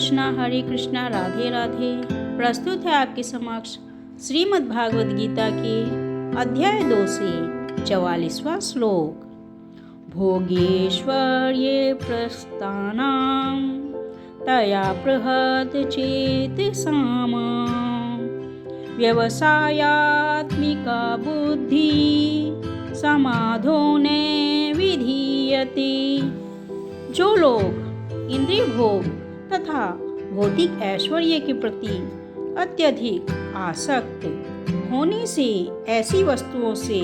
कृष्णा राधे राधे। प्रस्तुत है आपके समक्ष श्रीमद् भागवत गीता के अध्याय 2 से 44वां श्लोक। भोगेश्वर्ये प्रस्तानां तया बृहत् चेतसाम व्यवसायात्मिका बुद्धि समाधो न विधीयते। जो लोग इंद्रिय भोग तथा भौतिक ऐश्वर्य के प्रति अत्यधिक आसक्त होने से ऐसी वस्तुओं से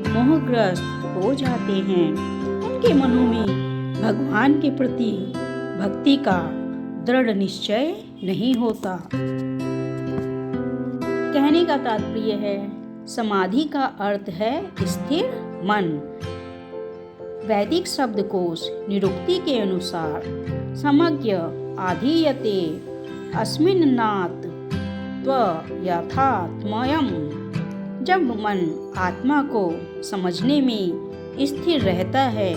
मोहग्रस्त हो जाते हैं, उनके मनों में भगवान के प्रति भक्ति का दृढ़ निश्चय नहीं होता। कहने का तात्पर्य है, समाधि का अर्थ है स्थिर मन। वैदिक शब्दकोश निरुक्ति के अनुसार समज्ञ आधीयते अस्मिन्नात् त्वयथात्मयम्। जब मन आत्मा को समझने में स्थिर रहता है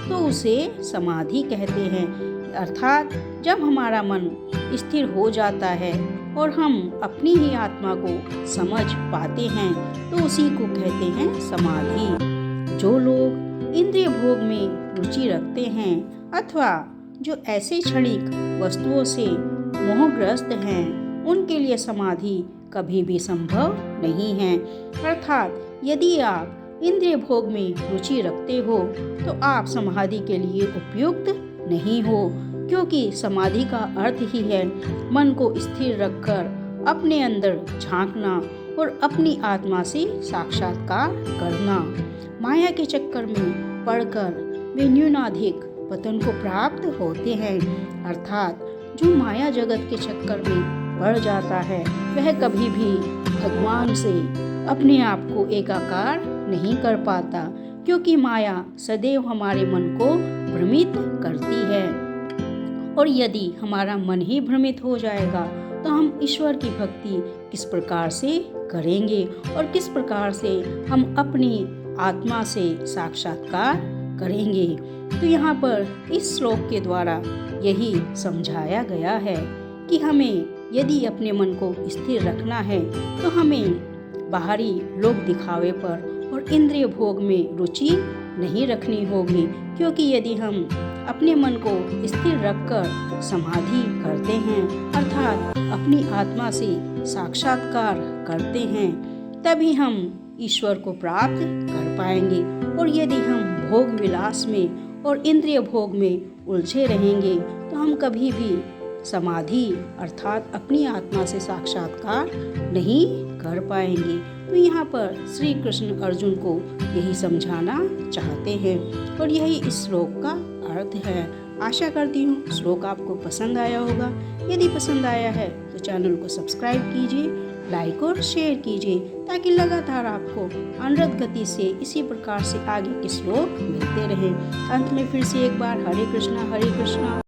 तो उसे समाधि कहते हैं। अर्थात जब हमारा मन स्थिर हो जाता है और हम अपनी ही आत्मा को समझ पाते हैं तो उसी को कहते हैं समाधि। जो लोग इंद्रिय भोग में रुचि रखते हैं अथवा जो ऐसे क्षणिक वस्तुओं से मोहग्रस्त हैं, उनके लिए समाधि कभी भी संभव नहीं है। अर्थात यदि आप इंद्रिय भोग में रुचि रखते हो तो आप समाधि के लिए उपयुक्त नहीं हो, क्योंकि समाधि का अर्थ ही है मन को स्थिर रखकर अपने अंदर झांकना और अपनी आत्मा से साक्षात्कार करना। माया के चक्कर में पड़कर वे न्यूनाधिक पतन को प्राप्त होते हैं। अर्थात जो माया जगत के चक्कर में पड़ जाता है वह कभी भी भगवान से अपने आप को एकाकार नहीं कर पाता, क्योंकि माया सदैव हमारे मन को भ्रमित करती है। और यदि हमारा मन ही भ्रमित हो जाएगा तो हम ईश्वर की भक्ति किस प्रकार से करेंगे और किस प्रकार से हम अपनी आत्मा से साक्षात्कार करेंगे। तो यहाँ पर इस श्लोक के द्वारा यही समझाया गया है कि हमें यदि अपने मन को स्थिर रखना है तो हमें बाहरी लोक दिखावे पर और इंद्रिय भोग में रुचि नहीं रखनी होगी, क्योंकि यदि हम अपने मन को स्थिर रखकर समाधि करते हैं अर्थात अपनी आत्मा से साक्षात्कार करते हैं, तभी हम ईश्वर को प्राप्त कर पाएंगे। और यदि हम भोग विलास में और इंद्रिय भोग में उलझे रहेंगे तो हम कभी भी समाधि अर्थात अपनी आत्मा से साक्षात्कार नहीं कर पाएंगे। तो यहाँ पर श्री कृष्ण अर्जुन को यही समझाना चाहते हैं और यही इस श्लोक का अर्थ है। आशा करती हूँ श्लोक आपको पसंद आया होगा। यदि पसंद आया है तो चैनल को सब्सक्राइब कीजिए, लाइक और शेयर कीजिए, ताकि लगातार आपको अनवरत गति से इसी प्रकार से आगे के श्लोक मिलते रहें। अंत में फिर से एक बार हरे कृष्णा हरे कृष्णा।